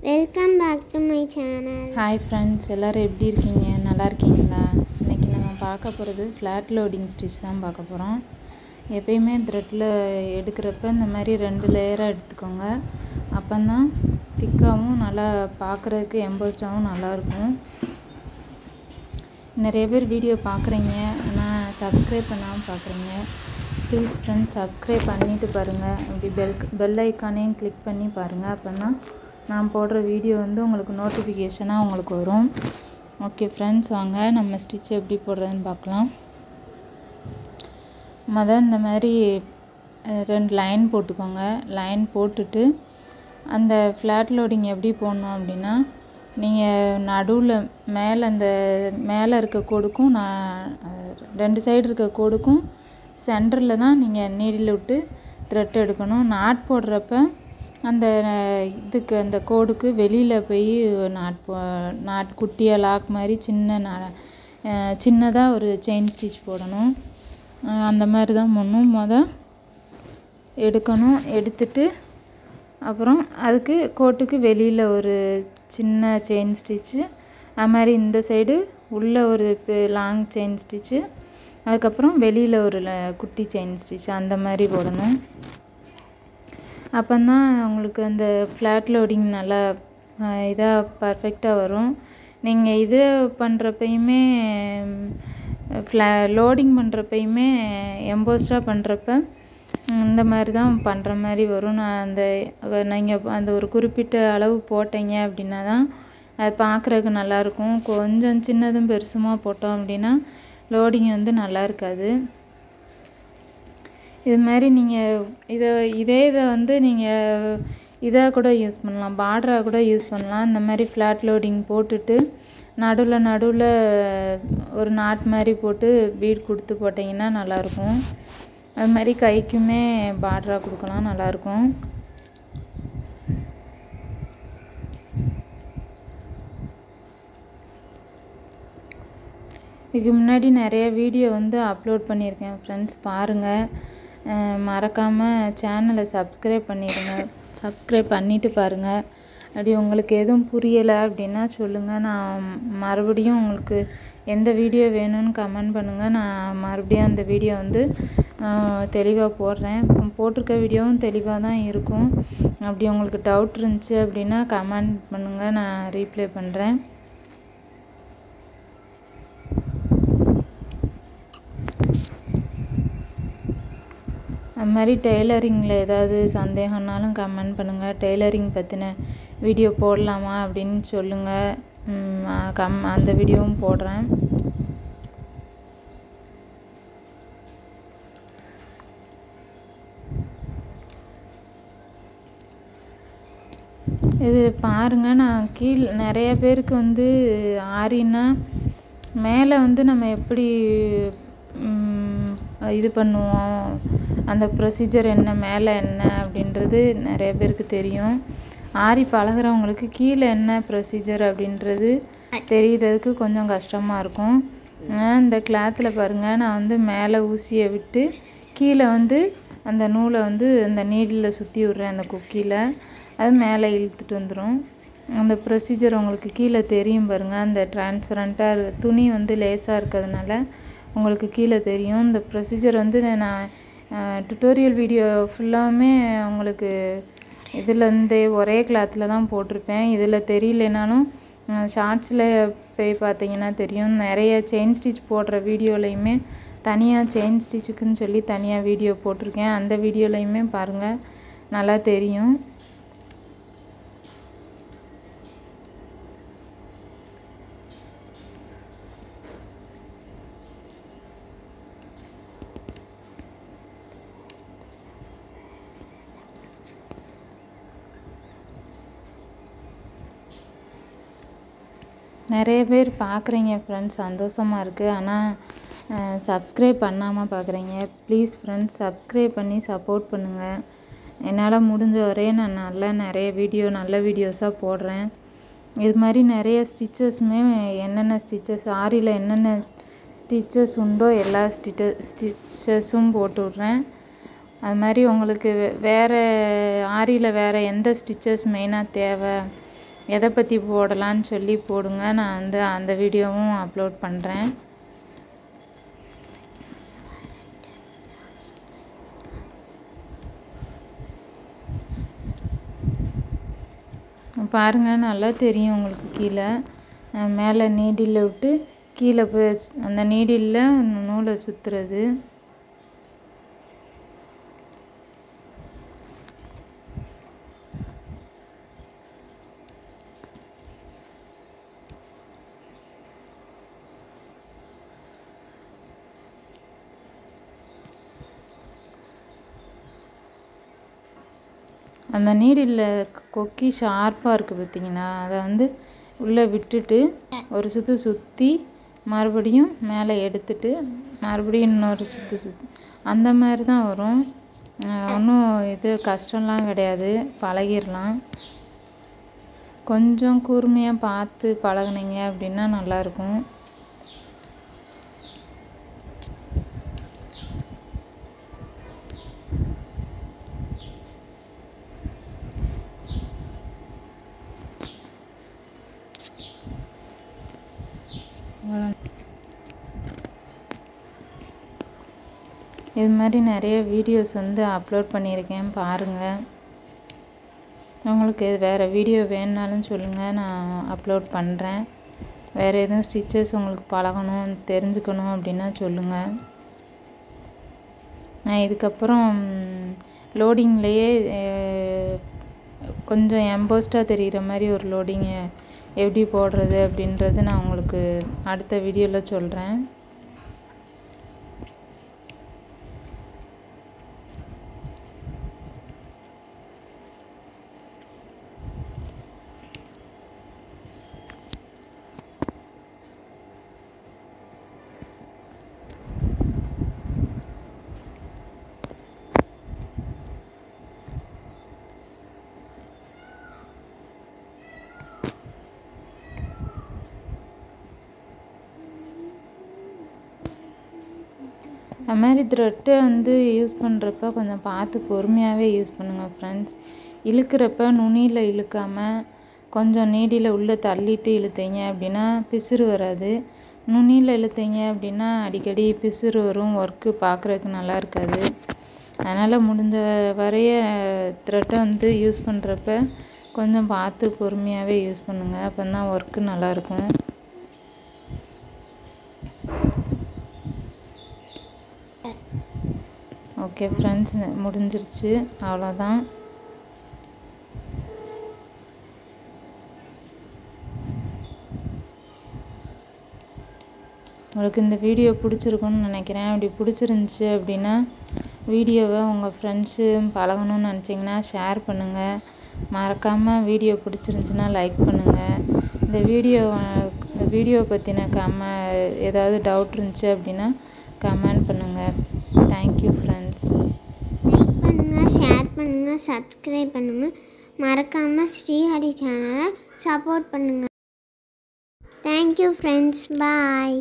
Welcome back to my channel. Hi friends, எல்லோரும் எப்படி இருக்கீங்க? நல்லா இருக்கீங்களா? இன்றைக்கி நம்ம பார்க்க போகிறது ஃப்ளாட் லோடிங் ஸ்டிச் தான் பார்க்க போகிறோம். எப்பயுமே த்ரெட்டில் எடுக்கிறப்ப இந்த மாதிரி 2 லேயராக எடுத்துக்கோங்க. அப்போ தான் திக்காகவும் நல்லா பார்க்குறதுக்கு எம்போஸ்டாகவும் நல்லாயிருக்கும். நிறைய பேர் வீடியோ பார்க்குறீங்க, ஆனால் சப்ஸ்கிரைப் பண்ணாமல் பார்க்குறீங்க. ப்ளீஸ் ஃப்ரெண்ட்ஸ், சப்ஸ்கிரைப் பண்ணிவிட்டு பாருங்கள். அப்படி பெல் ஐக்கானையும் கிளிக் பண்ணி பாருங்கள். அப்போ தான் நான் போடுற வீடியோ உங்களுக்கு நோட்டிஃபிகேஷனாக உங்களுக்கு வரும். ஓகே ஃப்ரெண்ட்ஸ், வாங்க நம்ம ஸ்டிச் எப்படி போடுறதுன்னு பார்க்கலாம். இந்த மாதிரி 2 லைன் போட்டுக்கோங்க. லைன் போட்டுட்டு அந்த ஃப்ளாட் லோடிங் எப்படி போடணும் அப்படின்னா, நீங்கள் நடுவில் மேலே இருக்க கோடுக்கும் 2 சைடு இருக்க கோடுக்கும் சென்டரில் தான் நீங்கள் நீடில் விட்டு த்ரெட் எடுக்கணும். நாட் போடுறப்ப அந்த கோடுக்கு வெளியில் போய் நாட் குட்டியாக லாக் மாதிரி சின்னதாக ஒரு செயின் ஸ்டிச் போடணும். அந்த மாதிரி தான் போடணும். எடுக்கணும். எடுத்துட்டு அப்புறம் அதுக்கு கோட்டுக்கு வெளியில் ஒரு சின்ன செயின் ஸ்டிச்சு, அது மாதிரி இந்த சைடு உள்ளே ஒரு லாங் செயின் ஸ்டிச்சு, அதுக்கப்புறம் வெளியில் ஒரு குட்டி செயின் ஸ்டிச், அந்த மாதிரி போடணும். அப்போ தான் உங்களுக்கு அந்த ஃப்ளாட் லோடிங் நல்லா இதாக பர்ஃபெக்டாக வரும். நீங்கள் இது பண்ணுறப்பையுமே லோடிங் பண்ணுறப்பையுமே எம்போஸ்டாக பண்ணுறப்ப இந்த மாதிரி தான் பண்ணுற மாதிரி வரும். நீங்கள் அந்த ஒரு குறிப்பிட்ட அளவு போட்டீங்க அப்படின்னா தான் அது பார்க்குறதுக்கு நல்லாயிருக்கும். கொஞ்சம் சின்னதும் பெருசுமா போட்டோம் அப்படின்னா லோடிங் நல்லா இருக்காது. இது மாதிரி நீங்கள் இதை நீங்கள் இதாக கூட யூஸ் பண்ணலாம், பார்டராக கூட யூஸ் பண்ணலாம். இந்த மாதிரி ஃப்ளாட் லோடிங் போட்டுட்டு நடுவில் ஒரு நாட் மாதிரி போட்டு பீட் கொடுத்து போட்டிங்கன்னா நல்லாயிருக்கும். அது மாதிரி கைக்குமே பார்டராக கொடுக்கலாம், நல்லாயிருக்கும். இதுக்கு முன்னாடி நிறைய வீடியோ அப்லோட் பண்ணியிருக்கேன் ஃப்ரெண்ட்ஸ், பாருங்கள். மறக்காமல் சேனலை சப்ஸ்கிரைப் பண்ணிடுங்க. சப்ஸ்கிரைப் பண்ணிவிட்டு பாருங்கள். அப்படி உங்களுக்கு எதுவும் புரியலை அப்படின்னா சொல்லுங்கள். நான் மறுபடியும் உங்களுக்கு எந்த வீடியோ வேணும்னு கமெண்ட் பண்ணுங்கள். நான் மறுபடியும் அந்த வீடியோ தெளிவாக போடுறேன். போட்டிருக்க வீடியோவும் தெளிவாக தான் இருக்கும். அப்படி உங்களுக்கு டவுட் இருந்துச்சு அப்படின்னா கமெண்ட் பண்ணுங்கள், நான் ரீப்ளை பண்ணுறேன். அது மாதிரி டெய்லரிங்கில் ஏதாவது சந்தேகம்னாலும் கமெண்ட் பண்ணுங்கள். டெய்லரிங் பற்றின வீடியோ போடலாமா அப்படின்னு சொல்லுங்கள். அந்த வீடியோவும் போடுறேன். இது பாருங்கள், நான் நிறைய பேருக்கு ஆரின்னா மேலே நம்ம எப்படி இது பண்ணுவோம், அந்த ப்ரொசீஜர் என்ன, மேலே என்ன அப்படின்றது நிறைய பேருக்கு தெரியும். ஆரி பழகிறவங்களுக்கு கீழே என்ன ப்ரொசீஜர் அப்படின்றது தெரிகிறதுக்கு கொஞ்சம் கஷ்டமாக இருக்கும். இந்த கிளாத்தில் பாருங்கள், நான் மேலே ஊசியை விட்டு கீழே அந்த நூலை அந்த நீடில் சுற்றி விட்றேன். அந்த குக்கியில் அது மேலே இழுத்துட்டு வந்துடும். அந்த ப்ரொசீஜர் உங்களுக்கு கீழே தெரியும் பாருங்கள். அந்த டிரான்ஸ்பரண்ட்டாக துணி லேசாக இருக்கிறதுனால உங்களுக்கு கீழே தெரியும். இந்த ப்ரொசீஜர் நான் டுட்டோரியல் வீடியோ ஃபுல்லாமே உங்களுக்கு இதில் ஒரே கிளாத்தில் தான் போட்டிருப்பேன். இதில் தெரியலனாலும் ஷார்ட்ஸில் போய் பார்த்தீங்கன்னா தெரியும். நிறைய செயின் ஸ்டிச் போடுற வீடியோலையுமே தனியாக செயின் ஸ்டிச்சுக்குன்னு சொல்லி தனியாக வீடியோ போட்டிருக்கேன். அந்த வீடியோலையுமே பாருங்கள், நல்லா தெரியும். நிறைய பேர் பார்க்குறீங்க ஃப்ரெண்ட்ஸ், சந்தோஷமாக இருக்குது. ஆனால் சப்ஸ்கிரைப் பண்ணாமல் பார்க்குறீங்க. ப்ளீஸ் ஃப்ரெண்ட்ஸ், சப்ஸ்கிரைப் பண்ணி சப்போர்ட் பண்ணுங்கள். என்னால் முடிஞ்ச வரையே நான் நிறைய நல்ல வீடியோஸாக போடுறேன். இது மாதிரி நிறைய ஸ்டிச்சஸுமே என்னென்ன ஸ்டிச்சஸ் ஆரியில் என்னென்ன ஸ்டிச்சஸ் உண்டோ எல்லா ஸ்டிச்சஸும் போட்டு விட்றேன். அது மாதிரி உங்களுக்கு வேறு ஆரியில் வேறு எந்த ஸ்டிச்சஸ் மெயினாக தேவை எதை பற்றி போடலான்னு சொல்லி போடுங்க. நான் வந்து அந்த வீடியோவும் அப்லோட் பண்ணுறேன். பாருங்கள், நல்லா தெரியும் உங்களுக்கு. கீழே மேலே நீடில் விட்டு கீழே போய் அந்த நீடில் நூலை சுற்றுறது. அந்த நீடில் கொக்கி ஷார்ப்பாக இருக்குது பார்த்தீங்கன்னா, அதை வந்து உள்ளே விட்டுட்டு ஒரு சுற்றி மறுபடியும் மேலே எடுத்துட்டு மறுபடியும் இன்னொரு சுற்றி அந்த மாதிரி தான் வரும். ஒன்றும் இது கஷ்டம்லாம் கிடையாது, பழகிடலாம். கொஞ்சம் கூர்மையாக பார்த்து பழகுனீங்க அப்படின்னா நல்லாயிருக்கும். இது மாதிரி நிறைய வீடியோஸ் வந்து அப்லோட் பண்ணியிருக்கேன், பாருங்கள். உங்களுக்கு வேறு வீடியோ வேணுனாலும் சொல்லுங்கள், நான் அப்லோட் பண்ணுறேன். வேறு எதுவும் ஸ்டிச்சஸ் உங்களுக்கு பழகணும் தெரிஞ்சுக்கணும் அப்படின்னா சொல்லுங்கள். நான் இதுக்கப்புறம் லோடிங்லேயே கொஞ்சம் எம்போஸ்டாக தெரிகிற மாதிரி ஒரு லோடிங்கை எப்படி போடுறது அப்படின்றது நான் உங்களுக்கு அடுத்த வீடியோவில் சொல்கிறேன். அது மாதிரி த்ரெட்டை வந்து யூஸ் பண்ணுறப்ப கொஞ்சம் பார்த்து பொறுமையாகவே யூஸ் பண்ணுங்கள் ஃப்ரெண்ட்ஸ். இழுக்கிறப்ப நுனியில் இழுக்காமல் கொஞ்சம் நீடியில் உள்ளே தள்ளிட்டு இழுத்தீங்க அப்படின்னா பிசுறு வராது. நுனியில் இழுத்தீங்க அப்படின்னா அடிக்கடி பிசுறு வரும், ஒர்க்கு பார்க்குறதுக்கு நல்லா இருக்காது. அதனால் முடிஞ்ச வரைய த்ரெட்டை வந்து யூஸ் பண்ணுறப்ப கொஞ்சம் பார்த்து பொறுமையாகவே யூஸ் பண்ணுங்கள், அப்போ தான் ஒர்க்கு நல்லாயிருக்கும். ஓகே ஃப்ரெண்ட்ஸ், முடிஞ்சிருச்சு, அவ்வளோதான். உங்களுக்கு இந்த வீடியோ பிடிச்சிருக்குன்னு நினைக்கிறேன். அப்படி பிடிச்சிருந்துச்சி அப்படின்னா வீடியோவை உங்கள் ஃப்ரெண்ட்ஸு பழகணும்னு நினச்சிங்கன்னா ஷேர் பண்ணுங்கள். மறக்காமல் வீடியோ பிடிச்சிருந்துச்சின்னா லைக் பண்ணுங்கள். இந்த வீடியோ பற்றின ஏதாவது டவுட் இருந்துச்சு அப்படின்னா கமெண்ட் பண்ணுங்கள். Thank you friends. லைக் பண்ணுங்கள், ஷேர் பண்ணுங்கள், சப்ஸ்கிரைப் பண்ணுங்கள். மறக்காமல் ஸ்ரீஹரி சேனலை சப்போர்ட் பண்ணுங்கள். Thank you friends. பாய்.